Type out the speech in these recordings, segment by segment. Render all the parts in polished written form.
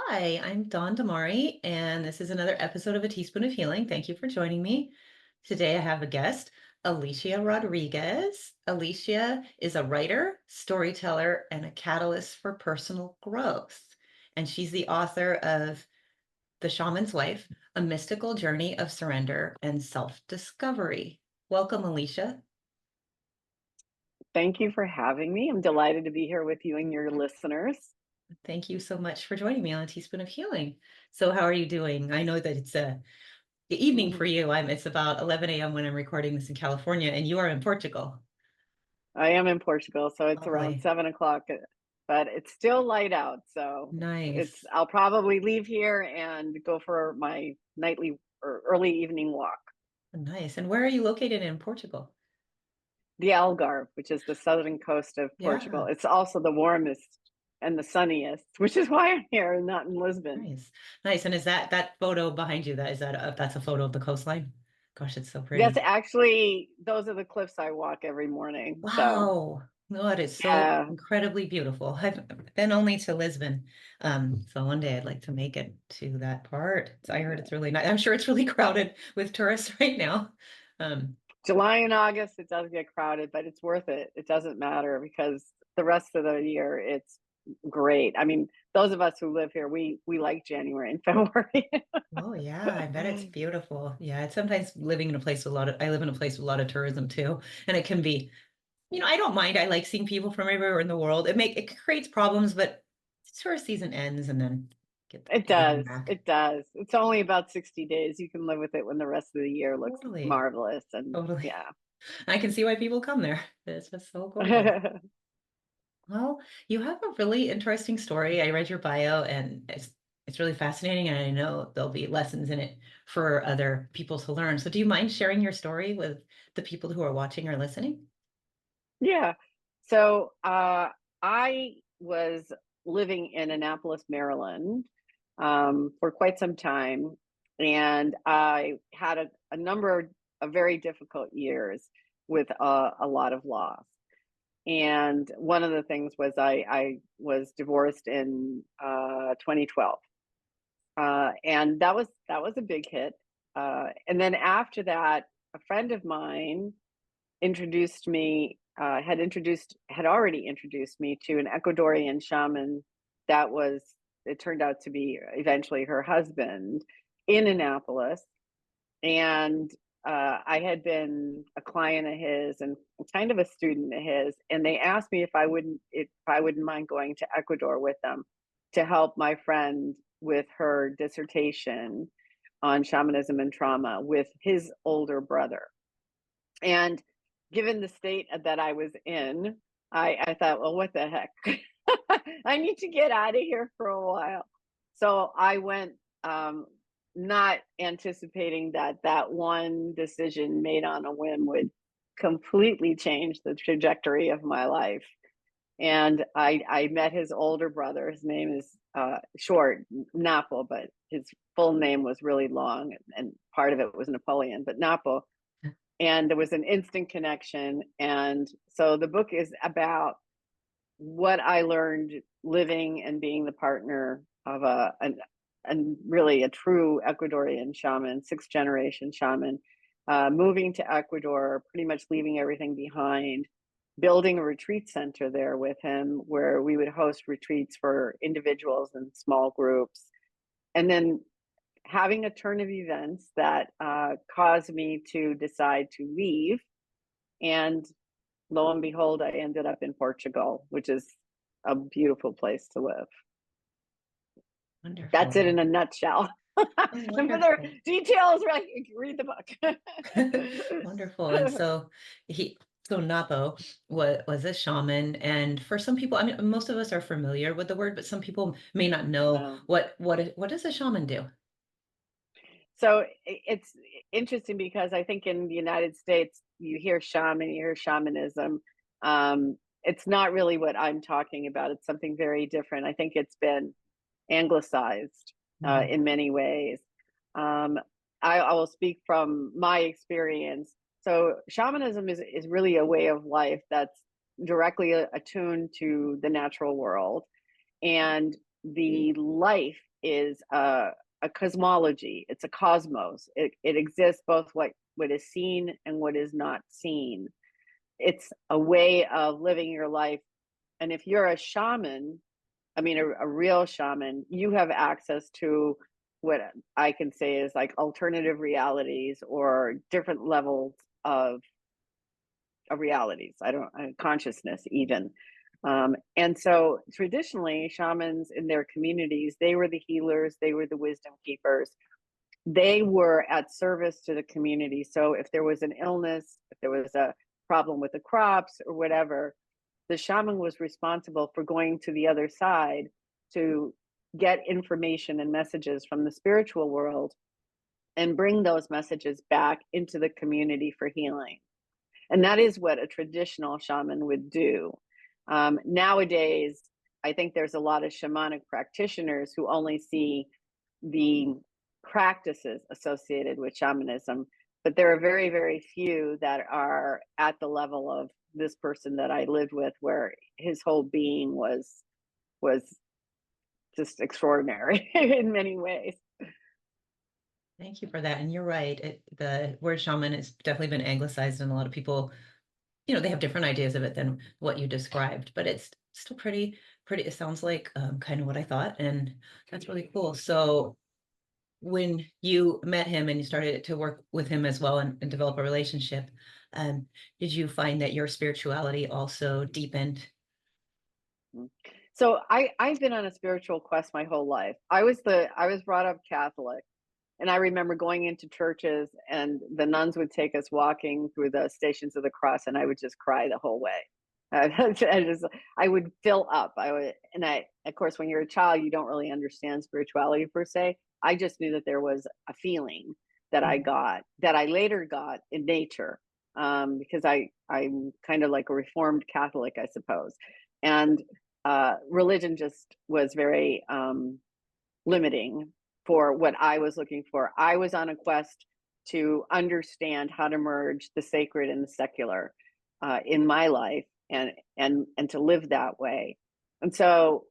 Hi, I'm Dawn Damari, and this is another episode of A Teaspoon of Healing. Thank you for joining me. Today I have a guest, Alicia Rodriguez. Alicia is a writer, storyteller, and a catalyst for personal growth. And she's the author of The Shaman's Wife, A Mystical Journey of Surrender and Self-Discovery. Welcome, Alicia. Thank you for having me. I'm delighted to be here with you and your listeners. Thank you so much for joining me on A Teaspoon of Healing. So, how are you doing? I know that it's the evening for Mhm. you. It's about 11 a.m. when I'm recording this in California, and you are in Portugal. I am in Portugal, so it's around Lovely. 7 o'clock, but it's still light out. So Nice. I'll probably leave here and go for my nightly or early evening walk. Nice. And where are you located in Portugal? The Algarve, which is the southern coast of Portugal. Yeah, It's also the warmest and the sunniest, which is why I'm here and not in Lisbon. nice. Nice. And is that photo behind you, that's a photo of the coastline? Gosh, it's so Yes, pretty. actually, those are the cliffs I walk every morning. So Wow. Oh, it is so yeah. incredibly beautiful. I've been only to Lisbon. So one day I'd like to make it to that part. I heard it's really nice. I'm sure it's really crowded with tourists right now. Um, July and August, it does get crowded, but it's worth it. It doesn't matter because the rest of the year, it's great. I mean, those of us who live here, we like January and February. Oh yeah, I bet it's beautiful. Yeah, it's sometimes living in a place with a lot of, I live in a place with a lot of tourism too. And it can be, I don't mind. I like seeing people from everywhere in the world. It creates problems, but tourist season ends and then It get them does. back. It does. It's only about 60 days. You can live with it when the rest of the year looks Totally. marvelous. And Totally. yeah. I can see why people come there. It's just so gorgeous. Well, you have a really interesting story. I read your bio and it's really fascinating and I know there'll be lessons in it for other people to learn. So do you mind sharing your story with the people who are watching or listening? Yeah. So I was living in Annapolis, Maryland, for quite some time, and I had a number of very difficult years with a lot of loss. And one of the things was I was divorced in 2012, and that was a big hit. And then after that, a friend of mine introduced me had already introduced me to an Ecuadorian shaman that was it turned out to be eventually her husband in Annapolis. And I had been a client of his and kind of a student of his, and they asked me if I wouldn't mind going to Ecuador with them to help my friend with her dissertation on shamanism and trauma with his older brother. And given the state that I was in, I thought, well, what the heck? I need to get out of here for a while. So I went, not anticipating that that one decision made on a whim would completely change the trajectory of my life. And I met his older brother. His name is short, Napo, but his full name was really long, and part of it was Napoleon, but Napo. And there was an instant connection. And so the book is about what I learned living and being the partner of and really a true Ecuadorian shaman, sixth generation shaman, moving to Ecuador, pretty much leaving everything behind, building a retreat center there with him where we would host retreats for individuals and small groups. And then having a turn of events that caused me to decide to leave. And lo and behold, I ended up in Portugal, which is a beautiful place to live. That's it Wonderful. in a nutshell. Oh, And for the wonderful. details, right, read the book. Wonderful. And so he so Napo was a shaman. And for some people, I mean, most of us are familiar with the word, but some people may not know No. what does a shaman do? So it's interesting because I think in the United States, you hear shaman, you hear shamanism. It's not really what I'm talking about. It's something very different. I think it's been anglicized Mhm. in many ways. Um, I will speak from my experience. So shamanism is really a way of life that's directly attuned to the natural world. And the life is a cosmology. It's a cosmos. It exists both what is seen and what is not seen. It's a way of living your life. And if you're a shaman, I mean, a real shaman, you have access to what I can say is like alternative realities or different levels of realities. I don't consciousness even. And so traditionally, shamans in their communities, they were the healers, they were the wisdom keepers. They were at service to the community. So if there was an illness, if there was a problem with the crops or whatever, the shaman was responsible for going to the other side to get information and messages from the spiritual world and bring those messages back into the community for healing. And that is what a traditional shaman would do. Nowadays, I think there's a lot of shamanic practitioners who only see the practices associated with shamanism, but there are very, very few that are at the level of this person that I lived with, where his whole being was just extraordinary in many ways. Thank you for that. And you're right. The word shaman has definitely been anglicized, and a lot of people, they have different ideas of it than what you described, but it's still pretty. It sounds like kind of what I thought, and that's really cool. So when you met him and you started to work with him as well and develop a relationship, um, did you find that your spirituality also deepened? So I've been on a spiritual quest my whole life. I was brought up Catholic, and I remember going into churches and the nuns would take us walking through the Stations of the Cross, and I would just cry the whole way. I would fill up. Of course, when you're a child, you don't really understand spirituality per se. I just knew that there was a feeling that I Mhm. got, that I later got in nature, because I'm kind of like a reformed Catholic, I suppose, and religion just was very limiting for what I was looking for. I was on a quest to understand how to merge the sacred and the secular in my life, and to live that way. And so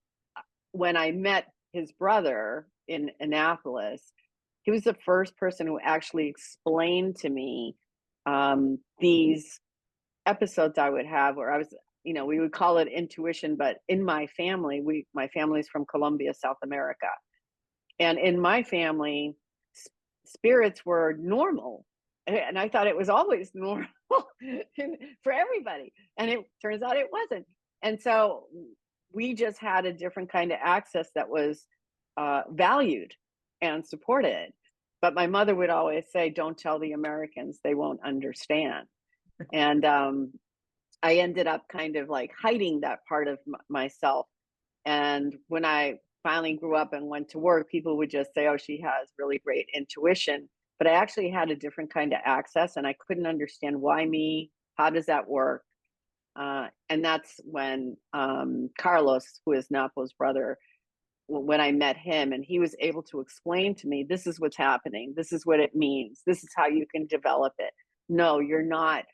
when I met his brother in Annapolis, he was the first person who actually explained to me these episodes I would have where I was, we would call it intuition, but in my family's from Colombia, South America. And in my family, spirits were normal. And I thought it was always normal for everybody. And it turns out it wasn't. And so we just had a different kind of access that was valued and supported. But my mother would always say, don't tell the Americans, they won't understand. And I ended up kind of like hiding that part of myself. And when I finally grew up and went to work, people would just say, oh, she has really great intuition. But I actually had a different kind of access, and I couldn't understand why me. How does that work? And that's when Carlos, who is Napo's brother, when I met him, and he was able to explain to me, this is what's happening. This is what it means. This is how you can develop it. No, you're not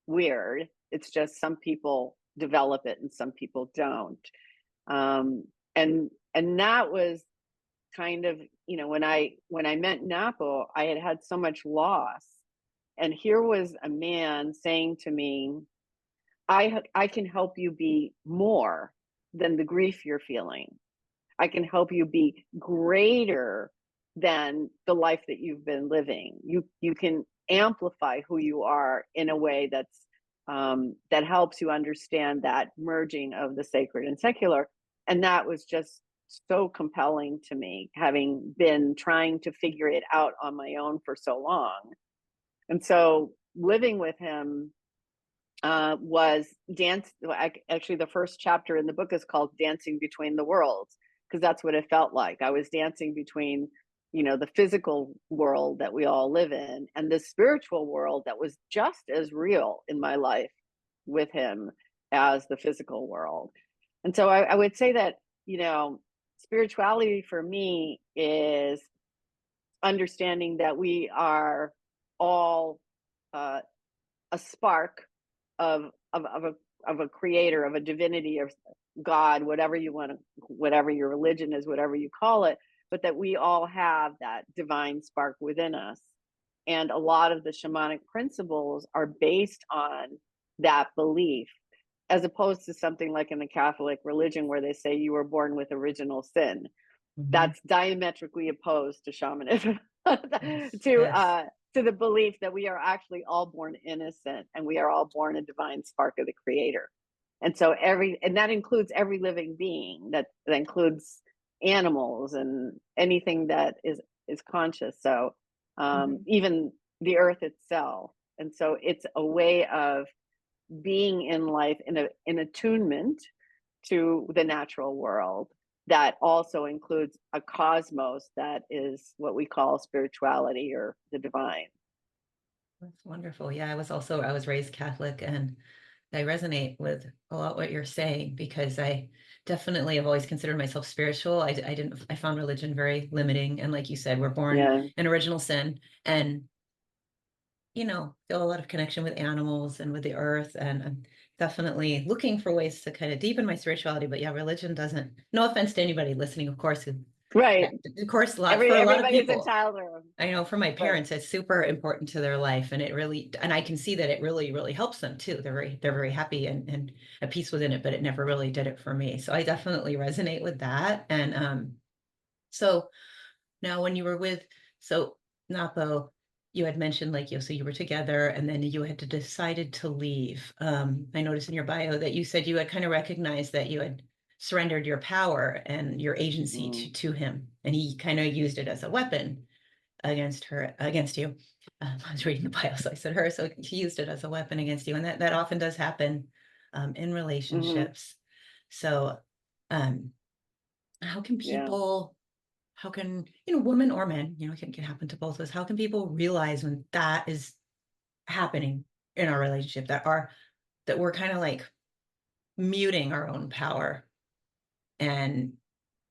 weird. It's just some people develop it and some people don't. Um, and that was kind of, when I met Napo, I had so much loss, and here was a man saying to me, I can help you be more than the grief you're feeling. I can help you be greater than the life that you've been living. You can amplify who you are in a way that helps you understand that merging of the sacred and secular. And that was just so compelling to me, having been trying to figure it out on my own for so long. And so living with him was dance. Actually, the first chapter in the book is called Dancing Between the Worlds, because that's what it felt like. I was dancing between, the physical world that we all live in and the spiritual world that was just as real in my life with him as the physical world. And so I would say that, spirituality for me is understanding that we are all uh, a spark of of a creator, of a divinity, or God, whatever you want to, whatever your religion is, whatever you call it, but that we all have that divine spark within us. And a lot of the shamanic principles are based on that belief, as opposed to something like in the Catholic religion where they say you were born with original sin. Mhm. That's diametrically opposed to shamanism, Yes, to yes. the belief that we are actually all born innocent and we are all born a divine spark of the creator. And so and that includes every living being, that includes animals and anything that is conscious. So Mhm. even the earth itself. And so it's a way of being in life in attunement to the natural world that also includes a cosmos that is what we call spirituality or the divine. That's wonderful. Yeah, I was raised Catholic, and I resonate with a lot what you're saying because I definitely have always considered myself spiritual. I found religion very limiting. And like you said, we're born Yeah. in original sin and, feel a lot of connection with animals and with the earth. And I'm definitely looking for ways to kind of deepen my spirituality. But yeah, religion doesn't, no offense to anybody listening, of course, Right. of course, for a lot of Everybody's people. entitled to them. I know for my Right. parents, it's super important to their life, and I can see that it really, really helps them too. They're very happy and at peace within it, but it never really did it for me. So I definitely resonate with that. And so now when you were with so Napo, you had mentioned like so you were together, and then you had to decided to leave. I noticed in your bio that you said you had kind of recognized that you had surrendered your power and your agency Mm. to him, and he kind of used it as a weapon against you. I was reading the bio, so I said her. So he used it as a weapon against you, and that often does happen in Hmm. relationships. So, um, how can Yeah. people? How can women or men? It can happen to both of us. How can people realize when that is happening in our relationship that we're kind of like muting our own power and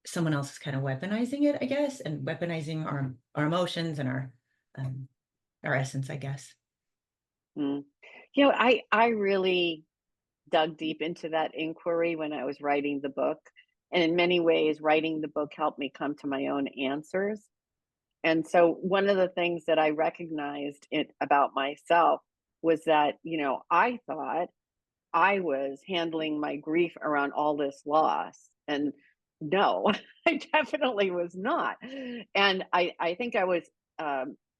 someone else is kind of weaponizing it, I guess, and weaponizing our emotions and our essence, I guess. Mm. I really dug deep into that inquiry when I was writing the book. And in many ways, writing the book helped me come to my own answers. And so one of the things that I recognized about myself was that, I thought I was handling my grief around all this loss. And no, I definitely was not. And I think I was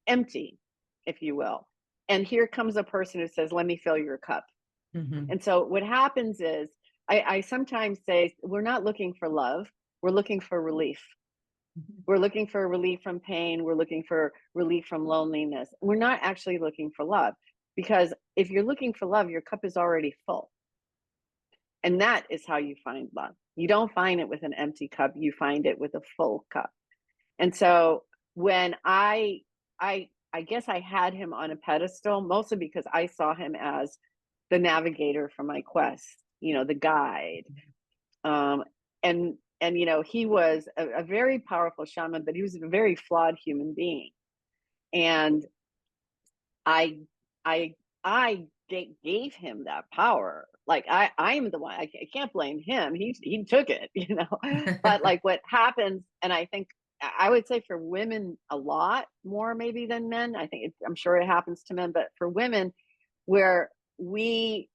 empty, if you will. And here comes a person who says, let me fill your cup. Hmm. And so what happens is, I sometimes say, we're not looking for love, we're looking for relief. We're looking for relief from pain. We're looking for relief from loneliness. We're not actually looking for love, because if you're looking for love, your cup is already full. And that is how you find love. You don't find it with an empty cup, you find it with a full cup. And so when I guess I had him on a pedestal, mostly because I saw him as the navigator for my quest, the guide. Um, and he was a very powerful shaman, but he was a very flawed human being. And I I gave him that power. Like I'm the one. I can't blame him. He took it, But like what happens, and I think I would say for women a lot more maybe than men. I'm sure it happens to men, but for women, where we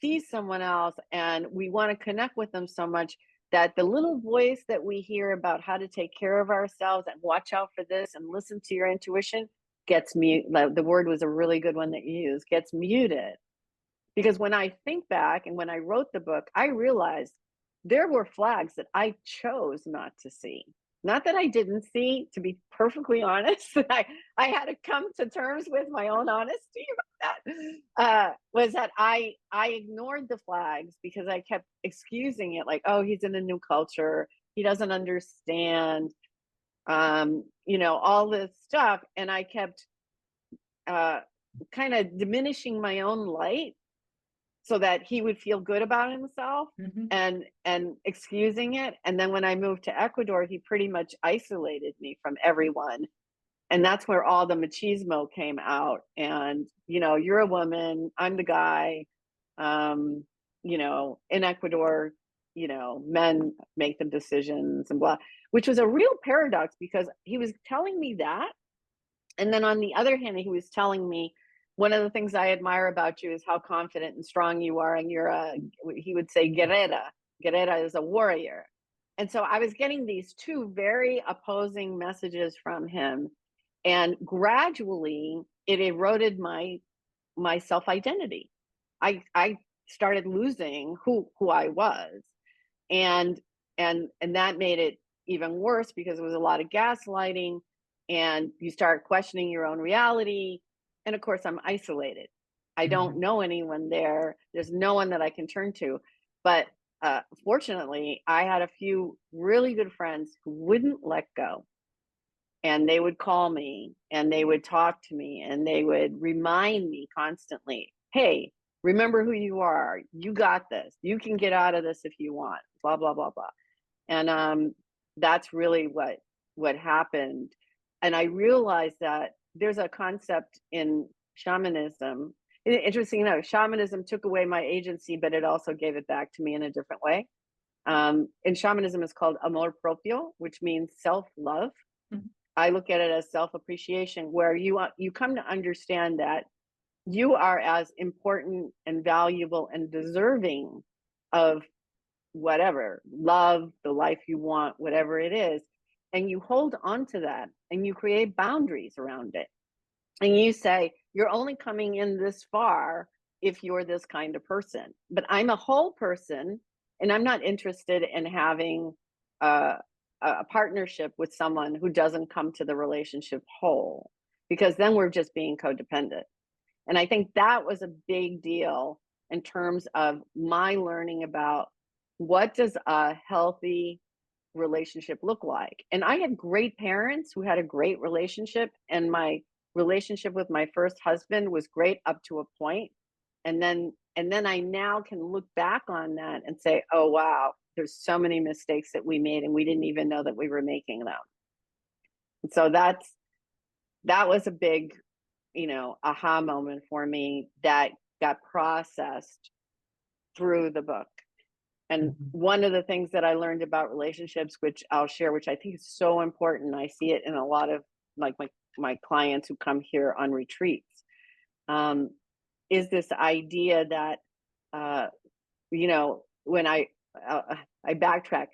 see someone else and we want to connect with them so much that the little voice that we hear about how to take care of ourselves and watch out for this and listen to your intuition gets mute. The word was a really good one that you used, gets muted. Because when I think back and when I wrote the book, I realized there were flags that I chose not to see. Not that I didn't see, to be perfectly honest. I had to come to terms with my own honesty about that. Was that I ignored the flags because I kept excusing it, like, oh, he's in a new culture, he doesn't understand, all this stuff, and I kept uh, kind of diminishing my own light so that he would feel good about himself, Hmm. and excusing it. And then when I moved to Ecuador, he pretty much isolated me from everyone. And that's where all the machismo came out. And, you're a woman, I'm the guy. Um, in Ecuador, men make the decisions and blah, which was a real paradox because he was telling me that. And then on the other hand, he was telling me, one of the things I admire about you is how confident and strong you are. And he would say, guerrera. Guerrera is a warrior. And so I was getting these two very opposing messages from him. And gradually it eroded my self-identity. I started losing who I was. And and that made it even worse because it was a lot of gaslighting, and you start questioning your own reality. And of course, I'm isolated. I don't Mhm. know anyone there. There's no one that I can turn to. But fortunately, I had a few really good friends who wouldn't let go, and they would call me and they would talk to me and they would remind me constantly, hey, remember who you are, you got this, you can get out of this if you want, blah blah blah blah. And that's really what happened. And I realized that there's a concept in shamanism. Interesting enough, shamanism took away my agency, but it also gave it back to me in a different way. In shamanism, it's called amor propio, which means self-love. Mhm. I look at it as self-appreciation, where you come to understand that you are as important and valuable and deserving of whatever love, the life you want, whatever it is, and you hold on to that and you create boundaries around it. And you say, you're only coming in this far if you're this kind of person. But I'm a whole person, and I'm not interested in having a, a partnership with someone who doesn't come to the relationship whole, because then we're just being codependent. And I think that was a big deal in terms of my learning about what does a healthy relationship look like. And I had great parents who had a great relationship, and my relationship with my first husband was great up to a point. And then I now can look back on that and say, "Oh wow, there's so many mistakes that we made and we didn't even know that we were making them." And so that was a big, aha moment for me that got processed through the book. And Mhm. one of the things that I learned about relationships, which I'll share, which I think is so important, I see it in a lot of like my clients who come here on retreats, um, is this idea that uh, when I backtrack.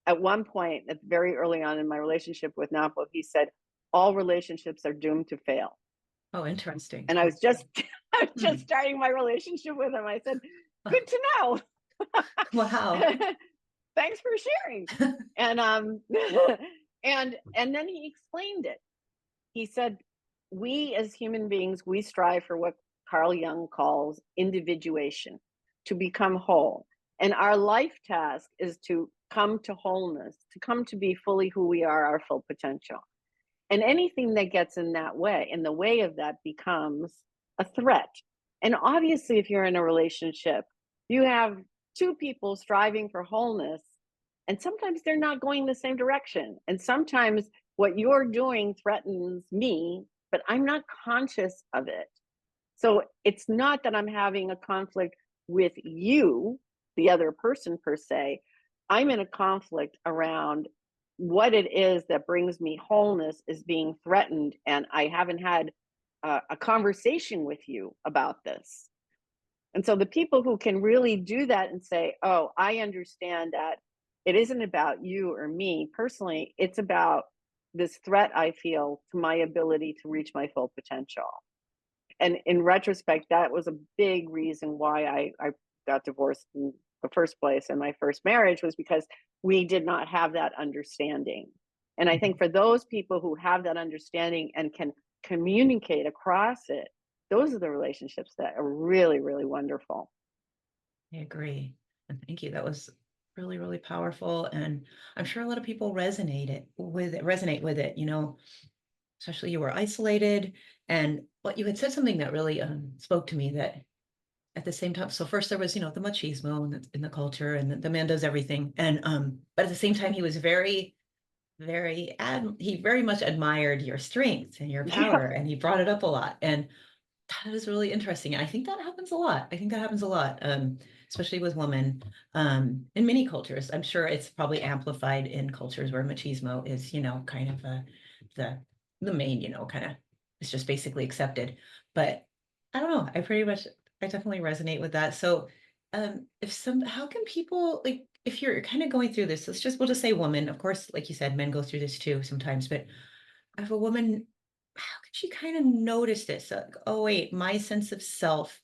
At one point, very early on in my relationship with Napo, he said, "All relationships are doomed to fail." Oh, interesting. And I was just I was just Hmm. starting my relationship with him. I said, "Good to know." Wow. Thanks for sharing. And and then he explained it. He said, we as human beings, we strive for what Carl Jung calls individuation, to become whole. And our life task is to come to wholeness, to come to be fully who we are, our full potential. And anything that gets in the way of that becomes a threat. And obviously, if you're in a relationship, you have two people striving for wholeness, and sometimes they're not going the same direction. And sometimes what you're doing threatens me, but I'm not conscious of it. So it's not that I'm having a conflict with you, the other person per se. I'm in a conflict around what it is that brings me wholeness is being threatened, and I haven't had a conversation with you about this. And so the people who can really do that and say, "Oh, I understand that it isn't about you or me personally, it's about this threat I feel to my ability to reach my full potential." And in retrospect, that was a big reason why I got divorced in the first place. And my first marriage was because we did not have that understanding. And I think Mhm. for those people who have that understanding and can communicate across it, those are the relationships that are really, really wonderful. I agree. And thank you. That was really, really powerful. And I'm sure a lot of people resonate with it, especially you were isolated. And what you had said something that really spoke to me that at the same time, so first there was, the machismo in the culture and the man does everything. And but at the same time, he was he very much admired your strength and your Yeah. power, and he brought it up a lot. And that is really interesting. And I think that happens a lot. I think that happens a lot. especially with women, in many cultures. I'm sure it's probably amplified in cultures where machismo is, kind of the the main, kind of it's just basically accepted. But I don't know. I definitely resonate with that. So, how can people like if you're kind of going through this? We'll just say woman. Of course, like you said, men go through this too sometimes. But if a woman, how can she kind of notice this? Like, oh wait, my sense of self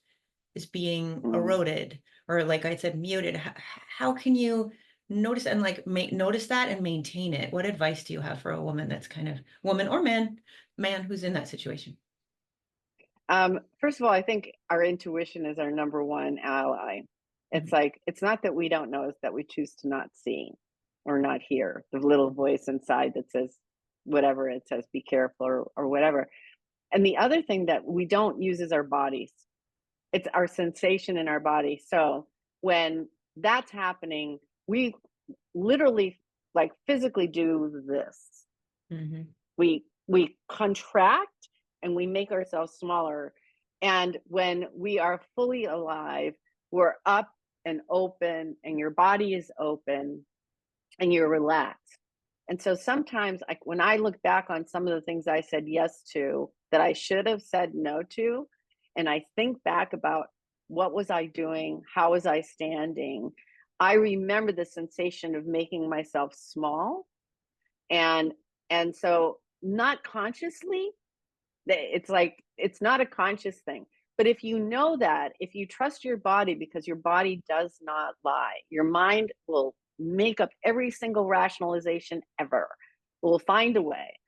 is being Mm. eroded, or like I said, muted. How can you notice and like notice that and maintain it? What advice do you have for a woman that's kind of woman or man who's in that situation? First of all, I think our intuition is our number one ally. It's Mhm. like, it's not that we don't know, it's that we choose to not see or not hear the little voice inside that says whatever it says, be careful or whatever. And the other thing that we don't use is our bodies. It's our sensation in our body. So when that's happening, we literally like physically do this. Mhm. We contract and we make ourselves smaller. And when we are fully alive, we're up and open, and your body is open and you're relaxed. And so sometimes, like when I look back on some of the things I said yes to that I should have said no to, and I think back about what was I doing, how was I standing, I remember the sensation of making myself small. And so not consciously, it's like it's not a conscious thing. But if you know that, if you trust your body, because your body does not lie, your mind will make up every single rationalization ever, will find a way,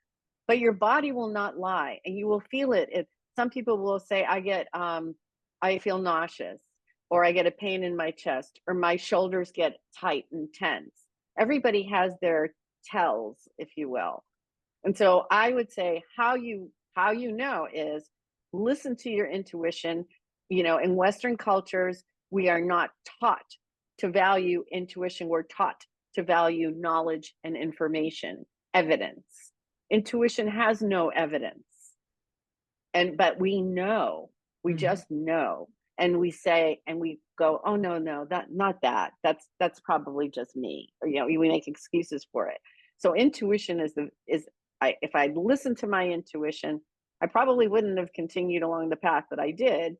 but your body will not lie, and you will feel it. Some people will say, I feel nauseous, or I get a pain in my chest, or my shoulders get tight and tense. Everybody has their tells, if you will. And so I would say how you know is listen to your intuition. You know, in Western cultures, we are not taught to value intuition. We're taught to value knowledge and information, evidence. Intuition has no evidence. And but we know, we Mhm. just know. And we say, and we go, oh no, no, that not that. That's probably just me. Or we make excuses for it. So intuition is if I'd listened to my intuition, I probably wouldn't have continued along the path that I did.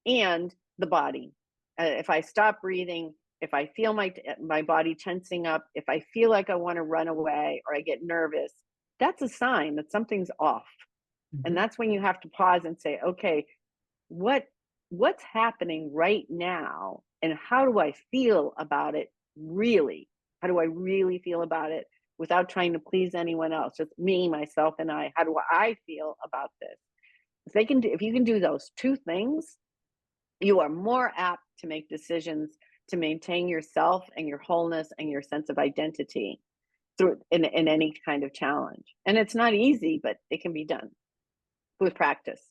And the body. If I stop breathing, if I feel my body tensing up, if I feel like I want to run away or I get nervous, that's a sign that something's off. And Mhm. that's when you have to pause and say, okay, what what's happening right now, and how do I feel about it really? How do I really feel about it without trying to please anyone else? Just me, myself, and I. How do I feel about this? If you can do those two things, you are more apt to make decisions to maintain yourself and your wholeness and your sense of identity through in any kind of challenge. And it's not easy, but it can be done with practice.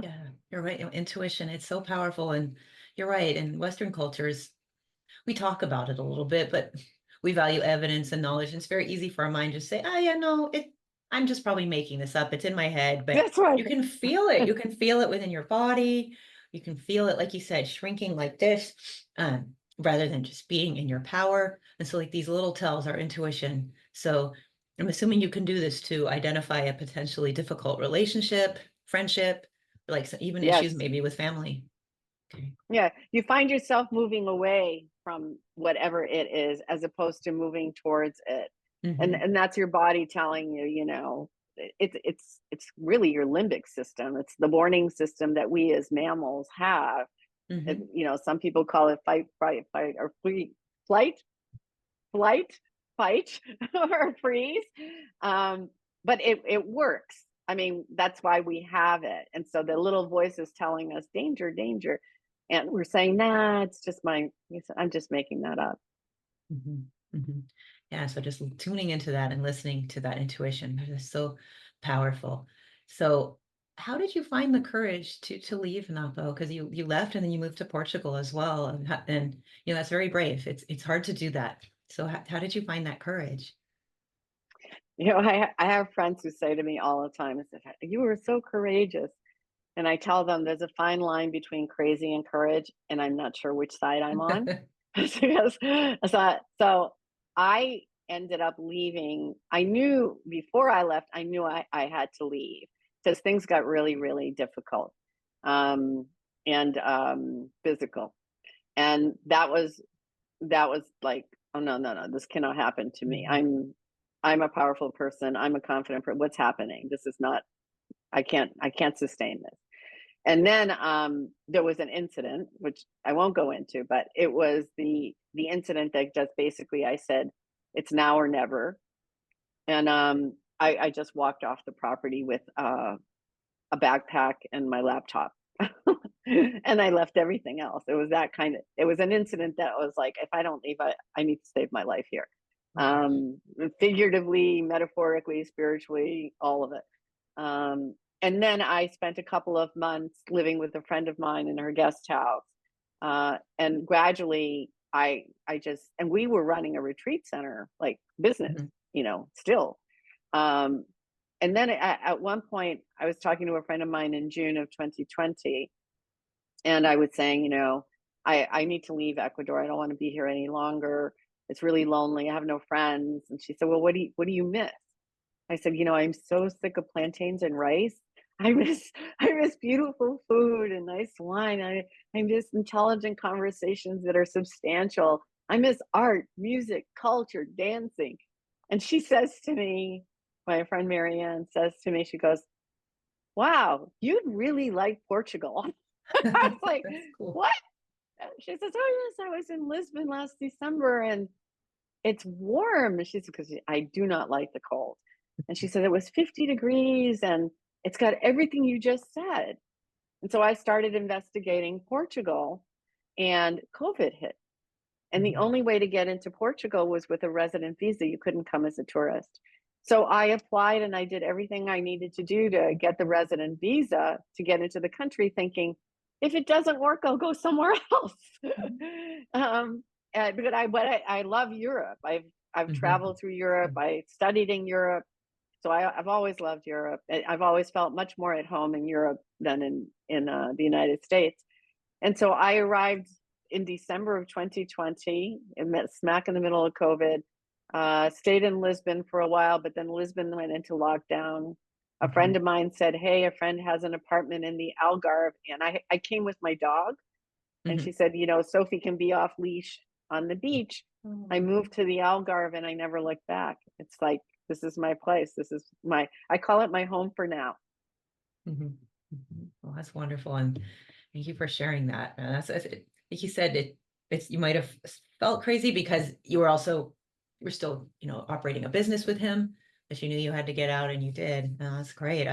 Yeah, you're right. Intuition, it's so powerful. And you're right. In Western cultures, we talk about it a little bit, but we value evidence and knowledge. And it's very easy for our mind to say, oh, yeah, no, I'm just probably making this up. It's in my head, but That's right. you can feel it. You can feel it within your body. You can feel it, like you said, shrinking like this, rather than just being in your power. And so, like these little tells are intuition. So, I'm assuming you can do this to identify a potentially difficult relationship, friendship, like even issues Yes. maybe with family. Okay. Yeah. You find yourself moving away from whatever it is as opposed to moving towards it. Hmm. And that's your body telling you, it's really your limbic system. It's the warning system that we as mammals have. Hmm. Some people call it fight, or flight, flight, fight, or freeze. Um, but it works. I mean, that's why we have it. And so the little voice is telling us danger, danger. And we're saying, nah, it's just I'm just making that up. Mhm, mhm. Yeah, so just tuning into that and listening to that intuition, that is so powerful. So, how did you find the courage to leave Napo? Because you left and then you moved to Portugal as well, and that's very brave. It's hard to do that. So, how did you find that courage? I have friends who say to me all the time, "You were so courageous." And I tell them there's a fine line between crazy and courage, and I'm not sure which side I'm on. Because so I ended up leaving. I knew before I left, I knew I had to leave because things got really, really difficult, um, and physical. And that was like, oh no, no, no, this cannot happen to me. Mhm. I'm a powerful person. I'm a confident person. What's happening? This is not. I can't sustain this. And then there was an incident, which I won't go into, but it was the incident that just basically I said, it's now or never. And I just walked off the property with a backpack and my laptop. And I left everything else. It was that kind of, it was an incident that was like, if I don't leave, I need to save my life here. Wow. Figuratively, metaphorically, spiritually, all of it. And then I spent a couple of months living with a friend of mine in her guest house. And gradually I just, and we were running a retreat center, like business, Mhm. still. Um, and then at one point, I was talking to a friend of mine in June of 2020, and I was saying, I need to leave Ecuador. I don't want to be here any longer. It's really lonely. I have no friends. And she said, well, what do you miss? I said, I'm so sick of plantains and rice. I miss I miss beautiful food and nice wine. I miss intelligent conversations that are substantial. I miss art, music, culture, dancing. And she says to me, my friend Marianne says to me, she goes, wow, you'd really like Portugal. I was like, That's cool. what? She says, oh yes, I was in Lisbon last December and it's warm. She said, because I do not like the cold. And she said, it was 50 degrees and it's got everything you just said. And so I started investigating Portugal and COVID hit. And the Mhm. only way to get into Portugal was with a resident visa. You couldn't come as a tourist. So I applied and I did everything I needed to do to get the resident visa to get into the country, thinking, if it doesn't work, I'll go somewhere else. Mhm. um, but I love Europe. I've Mhm. traveled through Europe. I studied in Europe, so I've always loved Europe. I've always felt much more at home in Europe than in the United States. And so I arrived in December of 2020 and met smack in the middle of COVID. Stayed in Lisbon for a while, but then Lisbon went into lockdown. A friend Mhm. of mine said, hey, a friend has an apartment in the Algarve. And I came with my dog. And she Mhm. said, Sophie can be off leash on the beach. I Oh. moved to the Algarve and I never looked back. It's like, this is my place. I call it my home for now. Mhm. Mhm. Well, that's wonderful, and thank you for sharing that. And like you said, you might have felt crazy because you were still, operating a business with him, but you knew you had to get out, and you did. That's great.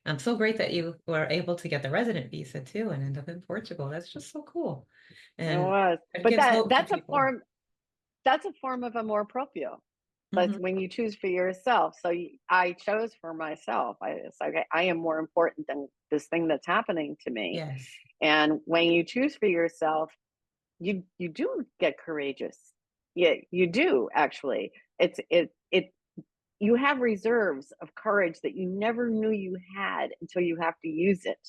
I'm so great that you were able to get the resident visa too and end up in Portugal. That's just so cool, It and was, it but gives hope to people. that's a form of amor proprio. But Mhm. when you choose for yourself, so I chose for myself. It's like, okay, I am more important than this thing that's happening to me. Yes. And when you choose for yourself, you do get courageous. Yeah, you do actually. It you have reserves of courage that you never knew you had until you have to use it.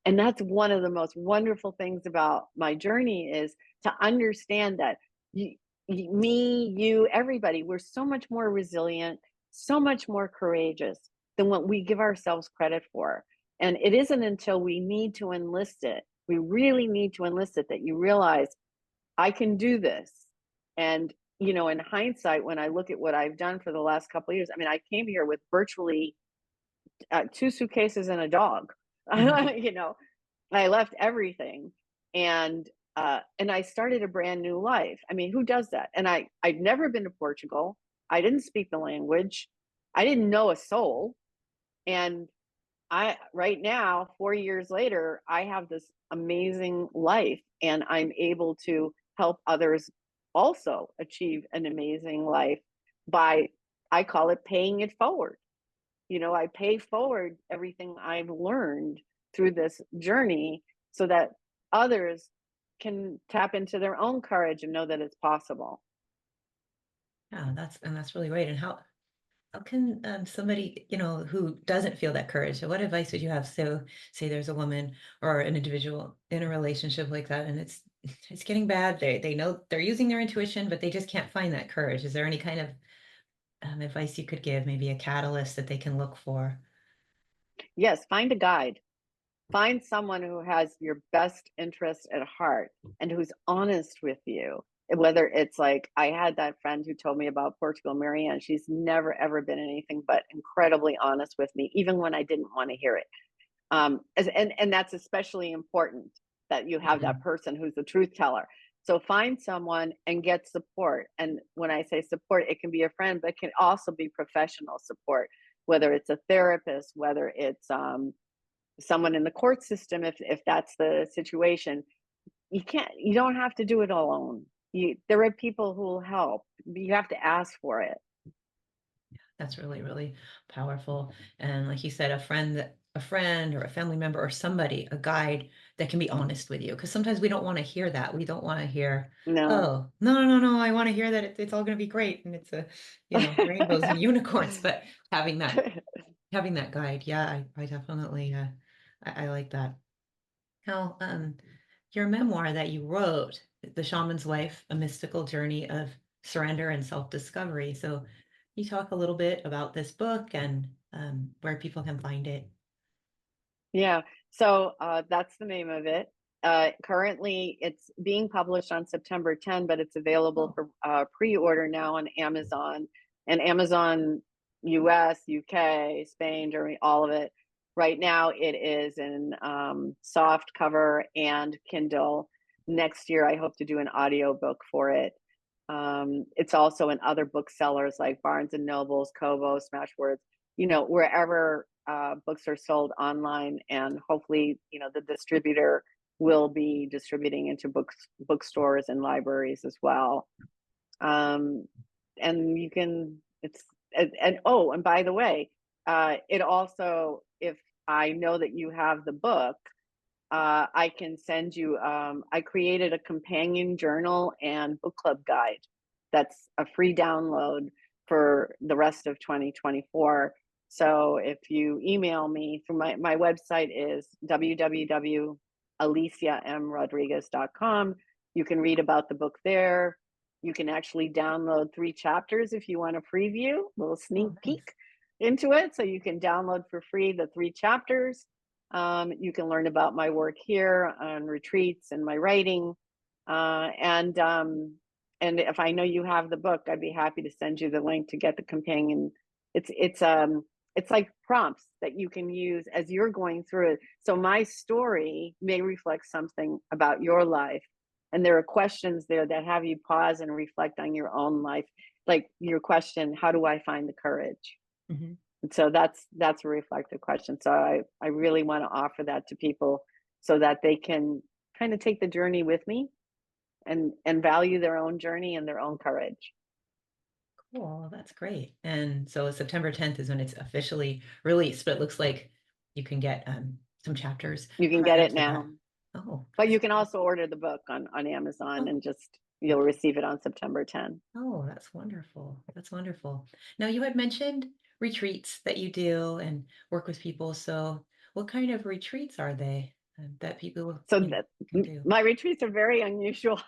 And that's one of the most wonderful things about my journey is to understand that you, me, you, everybody, we're so much more resilient, so much more courageous than what we give ourselves credit for. And it isn't until we need to enlist it, we really need to enlist it, that you realize I can do this. And, in hindsight, when I look at what I've done for the last couple of years, I mean, I came here with virtually two suitcases and a dog. Mhm. you know, I left everything and I started a brand new life. I mean, who does that? And I'd never been to Portugal. I didn't speak the language. I didn't know a soul. And I right now, 4 years later, I have this amazing life and I'm able to help others also achieve an amazing life by, I call it, paying it forward. I pay forward everything I've learned through this journey so that others can tap into their own courage and know that it's possible. Yeah, that's really great. And how can somebody, who doesn't feel that courage, what advice would you have? So, say there's a woman or an individual in a relationship like that, and it's getting bad. They know they're using their intuition, but they just can't find that courage. Is there any kind of advice you could give? Maybe a catalyst that they can look for? Yes, find a guide. Find someone who has your best interest at heart and who's honest with you. Whether it's like I had that friend who told me about Portugal Marianne, she's never ever been anything but incredibly honest with me, even when I didn't want to hear it. And that's especially important that you have that Mhm. person who's the truth teller. So find someone and get support. And when I say support, it can be a friend, but it can also be professional support, whether it's a therapist, whether it's someone in the court system, if that's the situation. You don't have to do it alone. There are people who will help. You have to ask for it. That's really, really powerful. And like you said, a friend or a family member or somebody, a guide that can be honest with you. Because sometimes we don't want to hear that. We don't want to hear, No. oh, no, no, no, no. I want to hear that it's all going to be great and it's rainbows and unicorns. But having that guide, yeah, I definitely I like that. Now, your memoir that you wrote, The Shaman's Wife, A Mystical Journey of Surrender and Self-Discovery. So you talk a little bit about this book and where people can find it. Yeah. So that's the name of it. Currently, it's being published on September 10, but it's available Oh, for pre-order now on Amazon and Amazon US, UK, Spain, Germany, all of it. Right now, it is in soft cover and Kindle. Next year, I hope to do an audio book for it. It's also in other booksellers like Barnes and Nobles, Kobo, Smashwords, wherever books are sold online, and hopefully, the distributor will be distributing into bookstores and libraries as well. Um, and you can, it's, and oh, and by the way, it also, if I know that you have the book, I can send you. I created a companion journal and book club guide that's a free download for the rest of 2024. So if you email me through my website is www.aliciamrodriguez.com. You can read about the book there. You can actually download 3 chapters if you want a preview, a little oh, sneak nice. peek into it. So you can download for free the 3 chapters. You can learn about my work here on retreats and my writing. And if I know you have the book, I'd be happy to send you the link to get the companion. It's like prompts that you can use as you're going through it. So my story may reflect something about your life, and there are questions there that have you pause and reflect on your own life. Like your question, how do I find the courage? Mhm. And so that's a reflective question. So I really want to offer that to people so that they can kind of take the journey with me and value their own journey and their own courage. Cool. That's great. And so September 10th is when it's officially released, but it looks like you can get some chapters You can get prior it to now, that. Oh, but that's you can great. also order the book on Amazon Oh, and just you'll okay. receive it on September 10th. Oh, that's wonderful. That's wonderful. Now, you had mentioned retreats that you do and work with people. So, what kind of retreats are they that people, So that can do? my retreats are very unusual.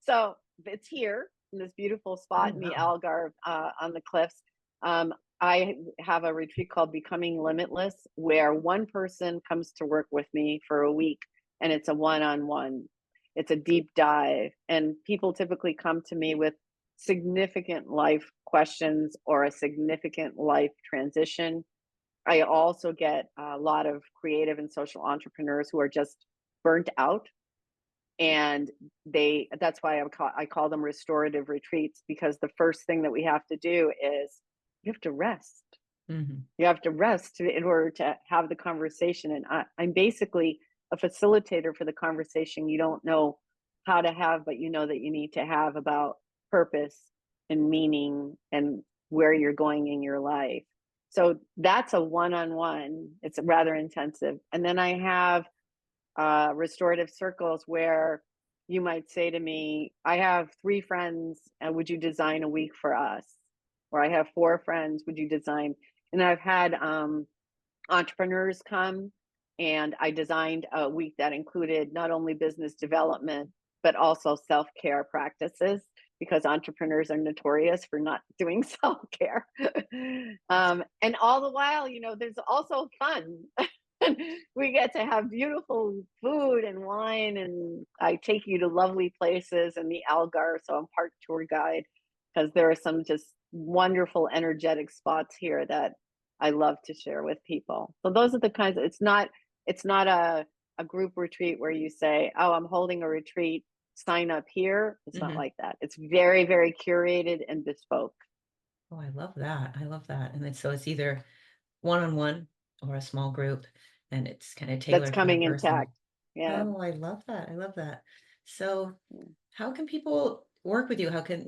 So it's here in this beautiful Oh, spot in the wow. Algarve on the cliffs. I have a retreat called Becoming Limitless, where one person comes to work with me for a week, and it's a one-on-one. It's a deep dive, and people typically come to me with significant life questions or a significant life transition. I also get a lot of creative and social entrepreneurs who are just burnt out, and that's why I call them restorative retreats, because the first thing that we have to do is you have to rest. Hmm. You have to rest in order to have the conversation, and I'm basically a facilitator for the conversation you don't know how to have, but you know that you need to have about purpose and meaning and where you're going in your life. So that's a one-on-one. It's rather intensive. And then I have restorative circles where you might say to me, I have 3 friends, and would you design a week for us? Or I have 4 friends, would you design? And I've had entrepreneurs come, and I designed a week that included not only business development, but also self care practices because entrepreneurs are notorious for not doing self care. And all the while, there's also fun. We get to have beautiful food and wine, and I take you to lovely places in the Algar. So I'm part tour guide because there are some just wonderful, energetic spots here that I love to share with people. So those are the kinds of, it's not a group retreat where you say, "Oh, I'm holding a retreat, sign up here." It's not Mhm. like that. It's very, very curated and bespoke. Oh, I love that. I love that. And then so it's either one-on-one or a small group, and it's kind of That's tailored for the coming person. intact. Yeah. Oh, I love that. I love that. So Mm. how can people work with you? How can,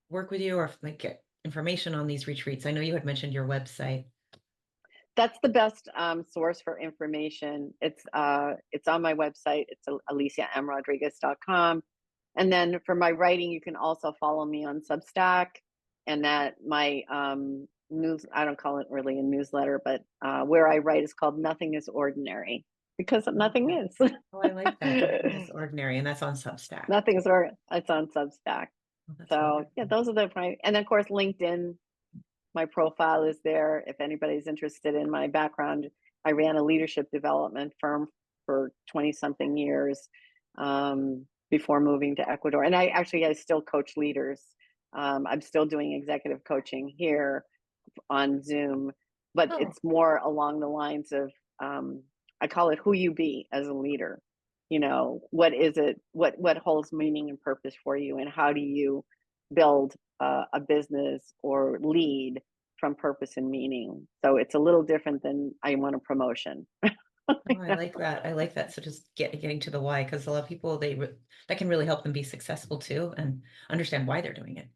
work with you or like get information on these retreats? I know you had mentioned your website. That's the best source for information. It's on my website. It's aliciamrodriguez.com. And then for my writing, you can also follow me on Substack. And that my news, I don't call it really a newsletter, but where I write is called Nothing is Ordinary because nothing Okay. is. Oh, I like that. Nothing is ordinary, and that's on Substack. Nothing's or it's on Substack. Oh, that's So yeah, wonderful. those are the prime. And of course, LinkedIn, my profile is there. If anybody's interested in my background, I ran a leadership development firm for 20 something years before moving to Ecuador. And I still coach leaders. I'm still doing executive coaching here on Zoom, but Oh, it's more along the lines of I call it who you be as a leader. What is it? What holds meaning and purpose for you, and how do you build a business or lead from purpose and meaning? So it's a little different than I want a promotion. oh, I like that. I like that. So just getting to the why, because a lot of people that can really help them be successful too and understand why they're doing it.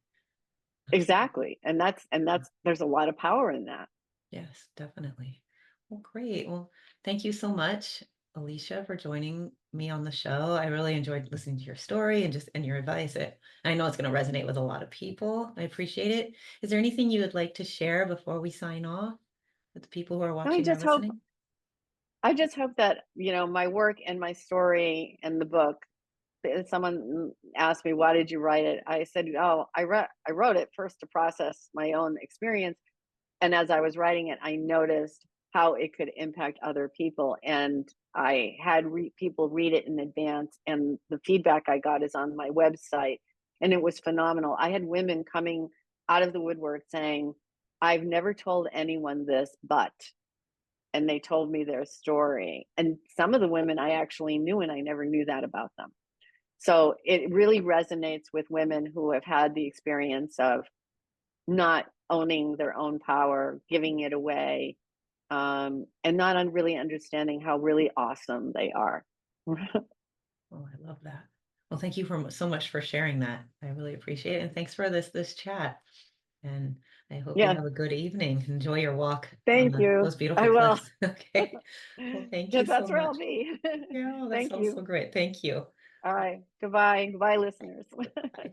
Absolutely. Exactly, and that's there's a lot of power in that. Yes, definitely. Well, great. Well, thank you so much, Alicia, for joining me on the show. I really enjoyed listening to your story and your advice. I know it's going to resonate with a lot of people. I appreciate it. Is there anything you would like to share before we sign off with the people who are I watching or just hope listening? I just hope that my work and my story and the book. Someone asked me, "Why did you write it?" I said, "Oh, I wrote it first to process my own experience, and as I was writing it, I noticed how it could impact other people, and I had people read it in advance, and the feedback I got is on my website, and it was phenomenal. I had women coming out of the woodwork saying, "I've never told anyone this, but," and they told me their story. And some of the women I actually knew, and I never knew that about them. So it really resonates with women who have had the experience of not owning their own power, giving it away, and not really understanding how really awesome they are. Oh, I love that. Well, thank you so much for sharing that. I really appreciate it. And thanks for this chat. And I hope you Yeah, have a good evening. Enjoy your walk on thank you. those beautiful I will. cliffs. Okay. Well, thank you Yes, so that's where I'll much. be. Yeah, that Thank sounds you. so great. Thank you. All right. Goodbye. Goodbye, listeners. Bye.